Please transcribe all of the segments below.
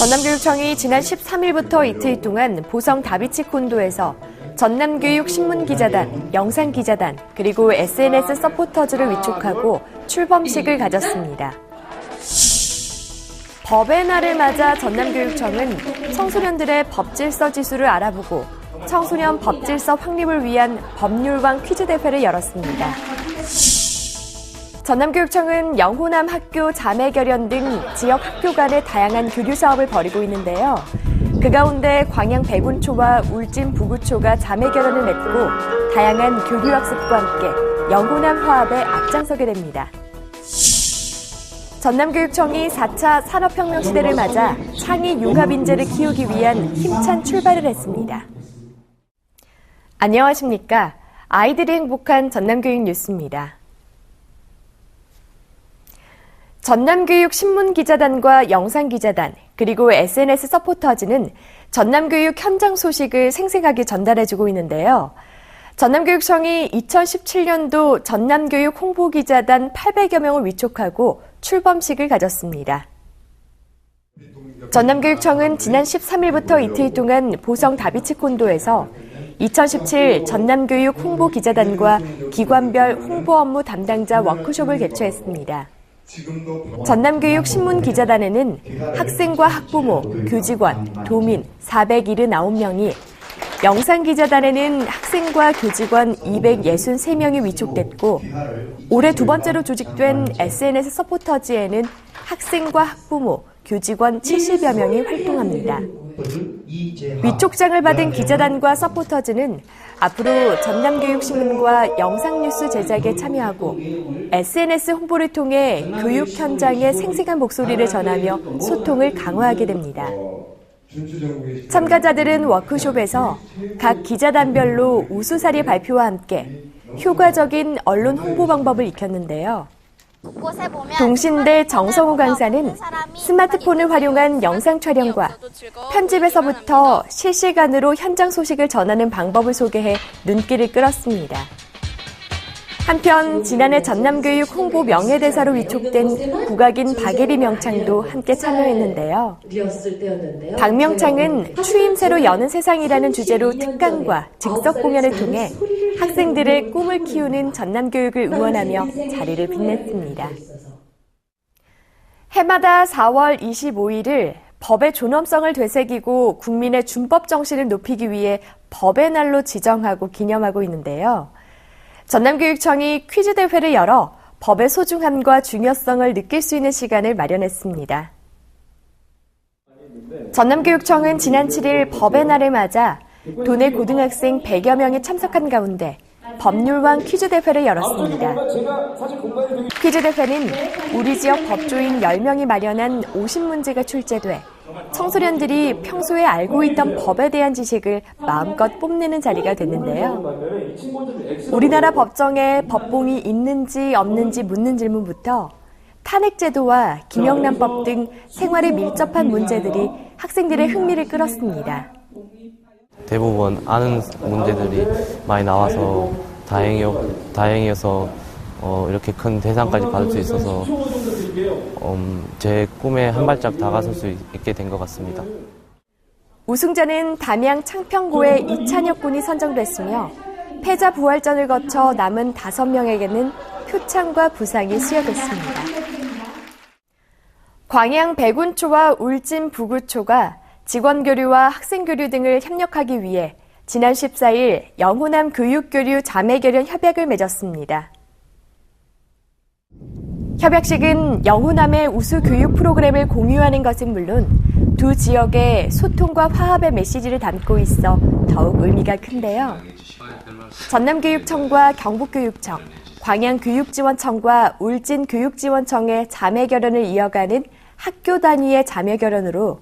전남교육청이 지난 13일부터 이틀 동안 보성 다비치 콘도에서 전남교육 신문기자단, 영상기자단, 그리고 SNS 서포터즈를 위촉하고 출범식을 가졌습니다. 법의 날을 맞아 전남교육청은 청소년들의 법질서 지수를 알아보고 청소년 법질서 확립을 위한 법률왕 퀴즈 대회를 열었습니다. 전남교육청은 영호남 학교 자매결연 등 지역 학교 간의 다양한 교류 사업을 벌이고 있는데요. 그 가운데 광양 백운초와 울진 부구초가 자매결연을 맺고 다양한 교류학습과 함께 영호남 화합에 앞장서게 됩니다. 전남교육청이 4차 산업혁명 시대를 맞아 창의 융합인재를 키우기 위한 힘찬 출발을 했습니다. 안녕하십니까? 아이들이 행복한 전남교육 뉴스입니다. 전남교육 신문기자단과 영상기자단, 그리고 SNS 서포터즈는 전남교육 현장 소식을 생생하게 전달해주고 있는데요. 전남교육청이 2017년도 전남교육 홍보기자단 800여 명을 위촉하고 출범식을 가졌습니다. 전남교육청은 지난 13일부터 이틀 동안 보성 다비치 콘도에서 2017 전남교육 홍보기자단과 기관별 홍보 업무 담당자 워크숍을 개최했습니다. 전남교육 신문기자단에는 학생과 학부모, 교직원, 도민 479명이, 영상기자단에는 학생과 교직원 263명이 위촉됐고, 올해 두 번째로 조직된 SNS 서포터즈에는 학생과 학부모, 교직원 70여 명이 활동합니다. 위촉장을 받은 기자단과 서포터즈는 앞으로 전남교육신문과 영상뉴스 제작에 참여하고 SNS 홍보를 통해 교육 현장의 생생한 목소리를 전하며 소통을 강화하게 됩니다. 참가자들은 워크숍에서 각 기자단별로 우수사례 발표와 함께 효과적인 언론 홍보 방법을 익혔는데요. 동신대 정성우 강사는 스마트폰을 활용한 영상 촬영과 편집에서부터 실시간으로 현장 소식을 전하는 방법을 소개해 눈길을 끌었습니다. 한편 지난해 전남교육 홍보 명예대사로 위촉된 국악인 박예리 명창도 함께 참여했는데요. 박명창은 추임새로 여는 세상이라는 주제로 특강과 즉석 공연을 통해 학생들의 꿈을 키우는 전남교육을 응원하며 자리를 빛냈습니다. 해마다 4월 25일을 법의 존엄성을 되새기고 국민의 준법 정신을 높이기 위해 법의 날로 지정하고 기념하고 있는데요. 전남교육청이 퀴즈 대회를 열어 법의 소중함과 중요성을 느낄 수 있는 시간을 마련했습니다. 전남교육청은 지난 7일 법의 날을 맞아 도내 고등학생 100여 명이 참석한 가운데 법률왕 퀴즈 대회를 열었습니다. 퀴즈 대회는 우리 지역 법조인 10명이 마련한 50문제가 출제돼 청소년들이 평소에 알고 있던 법에 대한 지식을 마음껏 뽐내는 자리가 됐는데요. 우리나라 법정에 법봉이 있는지 없는지 묻는 질문부터 탄핵제도와 김영란법 등 생활에 밀접한 문제들이 학생들의 흥미를 끌었습니다. 대부분 아는 문제들이 많이 나와서 다행이어서 이렇게 큰 대상까지 받을 수 있어서 제 꿈에 한 발짝 다가설 수 있게 된 것 같습니다. 우승자는 담양 창평고의 이찬혁 군이 선정됐으며 패자 부활전을 거쳐 남은 5명에게는 표창과 부상이 수여됐습니다. 광양 백운초와 울진 부구초가 직원교류와 학생교류 등을 협력하기 위해 지난 14일 영호남 교육교류 자매결연 협약을 맺었습니다. 협약식은 영호남의 우수 교육 프로그램을 공유하는 것은 물론 두 지역의 소통과 화합의 메시지를 담고 있어 더욱 의미가 큰데요. 전남교육청과 경북교육청, 광양교육지원청과 울진교육지원청의 자매결연을 이어가는 학교 단위의 자매결연으로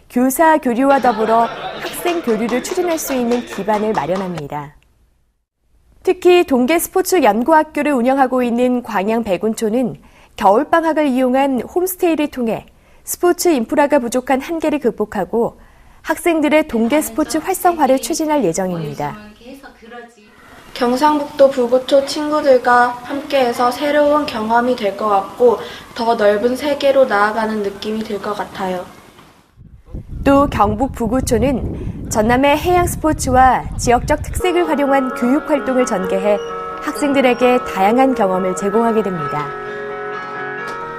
교사 교류와 더불어 학생 교류를 추진할 수 있는 기반을 마련합니다. 특히 동계스포츠연구학교를 운영하고 있는 광양 백운초는 겨울방학을 이용한 홈스테이를 통해 스포츠 인프라가 부족한 한계를 극복하고 학생들의 동계스포츠 활성화를 추진할 예정입니다. 경상북도 부구초 친구들과 함께해서 새로운 경험이 될 것 같고 더 넓은 세계로 나아가는 느낌이 들 것 같아요. 또 경북 부구초는 전남의 해양 스포츠와 지역적 특색을 활용한 교육 활동을 전개해 학생들에게 다양한 경험을 제공하게 됩니다.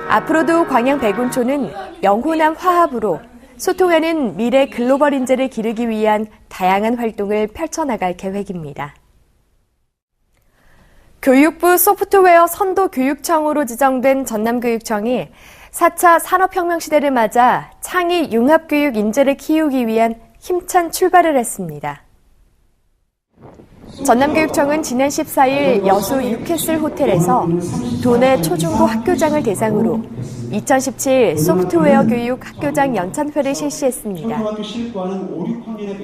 앞으로도 광양 백운초는 영호남 화합으로 소통하는 미래 글로벌 인재를 기르기 위한 다양한 활동을 펼쳐나갈 계획입니다. 교육부 소프트웨어 선도교육청으로 지정된 전남교육청이 4차 산업혁명 시대를 맞아 창의 융합교육 인재를 키우기 위한 힘찬 출발을 했습니다. 전남교육청은 지난 14일 여수 유캐슬 호텔에서 도내 초중고 학교장을 대상으로 2017 소프트웨어 교육 학교장 연찬회를 실시했습니다.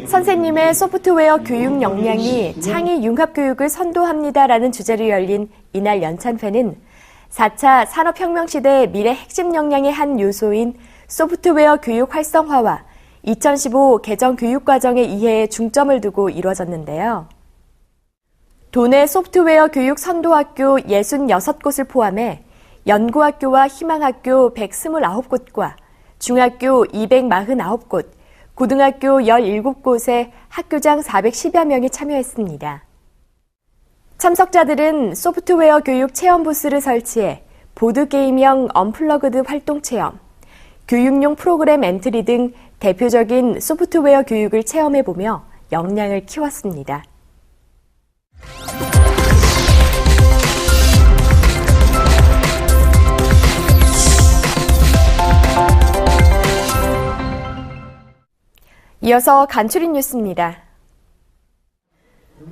선생님의 소프트웨어 교육 역량이 창의 융합교육을 선도합니다라는 주제로 열린 이날 연찬회는 4차 산업혁명 시대의 미래 핵심 역량의 한 요소인 소프트웨어 교육 활성화와 2015 개정 교육과정의 이해에 중점을 두고 이루어졌는데요. 도내 소프트웨어 교육 선도학교 66곳을 포함해 연구학교와 희망학교 129곳과 중학교 249곳, 고등학교 17곳에 학교장 410여 명이 참여했습니다. 참석자들은 소프트웨어 교육 체험 부스를 설치해 보드게임형 언플러그드 활동 체험, 교육용 프로그램 엔트리 등 대표적인 소프트웨어 교육을 체험해보며 역량을 키웠습니다. 이어서 간추린 뉴스입니다.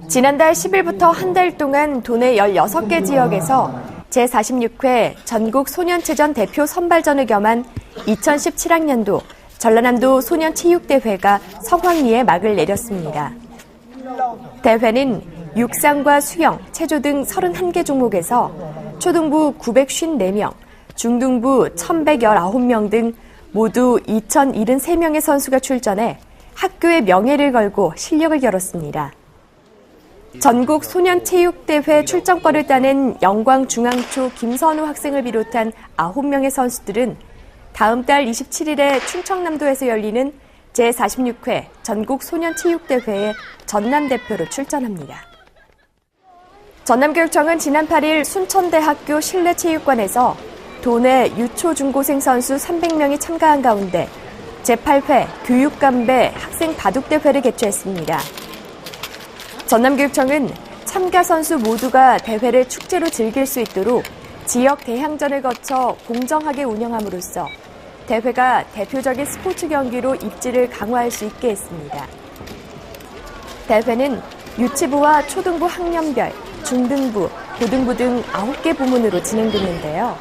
지난달 10일부터 한 달 동안 도내 16개 지역에서 제46회 전국 소년체전 대표 선발전을 겸한 2017학년도 전라남도 소년체육대회가 성황리에 막을 내렸습니다. 대회는 육상과 수영, 체조 등 31개 종목에서 초등부 954명, 중등부 1119명 등 모두 2073명의 선수가 출전해 학교의 명예를 걸고 실력을 겨뤘습니다. 전국 소년체육대회 출전권을 따낸 영광중앙초 김선우 학생을 비롯한 9명의 선수들은 다음 달 27일에 충청남도에서 열리는 제46회 전국 소년체육대회에 전남대표로 출전합니다. 전남교육청은 지난 8일 순천대학교 실내체육관에서 도내 유초중고생 선수 300명이 참가한 가운데 제8회 교육감배 학생 바둑대회를 개최했습니다. 전남교육청은 참가 선수 모두가 대회를 축제로 즐길 수 있도록 지역 대항전을 거쳐 공정하게 운영함으로써 대회가 대표적인 스포츠 경기로 입지를 강화할 수 있게 했습니다. 대회는 유치부와 초등부 학년별, 중등부, 고등부 등 9개 부문으로 진행됐는데요.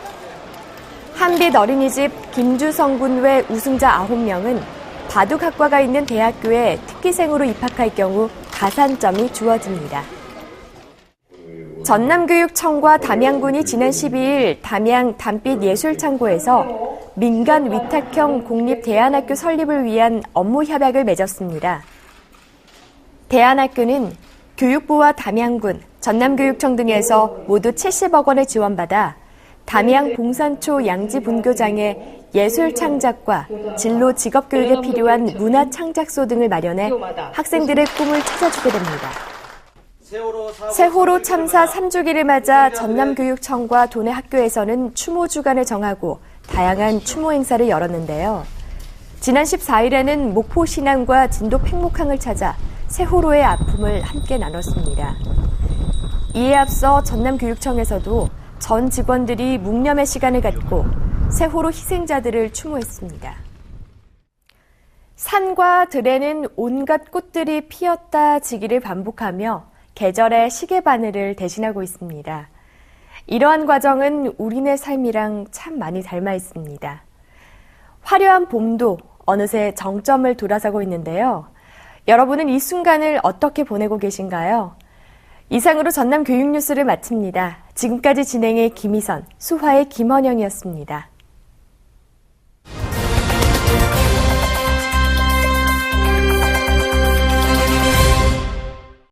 한빛 어린이집 김주성군외 우승자 9명은 바둑학과가 있는 대학교에 특기생으로 입학할 경우 가산점이 주어집니다. 전남교육청과 담양군이 지난 12일 담양 담빛예술창고에서 민간 위탁형 공립대안학교 설립을 위한 업무 협약을 맺었습니다. 대안학교는 교육부와 담양군, 전남교육청 등에서 모두 70억 원을 지원받아 담양 봉산초 양지분교장에 예술창작과 진로 직업교육에 필요한 문화창작소 등을 마련해 학생들의 꿈을 찾아주게 됩니다. 세월호 참사 3주기를 맞아 전남교육청과 도내 학교에서는 추모 주간을 정하고 다양한 추모 행사를 열었는데요. 지난 14일에는 목포 신항과 진도 팽목항을 찾아 세월호의 아픔을 함께 나눴습니다. 이에 앞서 전남교육청에서도 전 직원들이 묵념의 시간을 갖고 세월호 희생자들을 추모했습니다. 산과 들에는 온갖 꽃들이 피었다 지기를 반복하며 계절의 시계바늘을 대신하고 있습니다. 이러한 과정은 우리네 삶이랑 참 많이 닮아 있습니다. 화려한 봄도 어느새 정점을 돌아서고 있는데요. 여러분은 이 순간을 어떻게 보내고 계신가요? 이상으로 전남 교육뉴스를 마칩니다. 지금까지 진행의 김희선, 수화의 김원영이었습니다.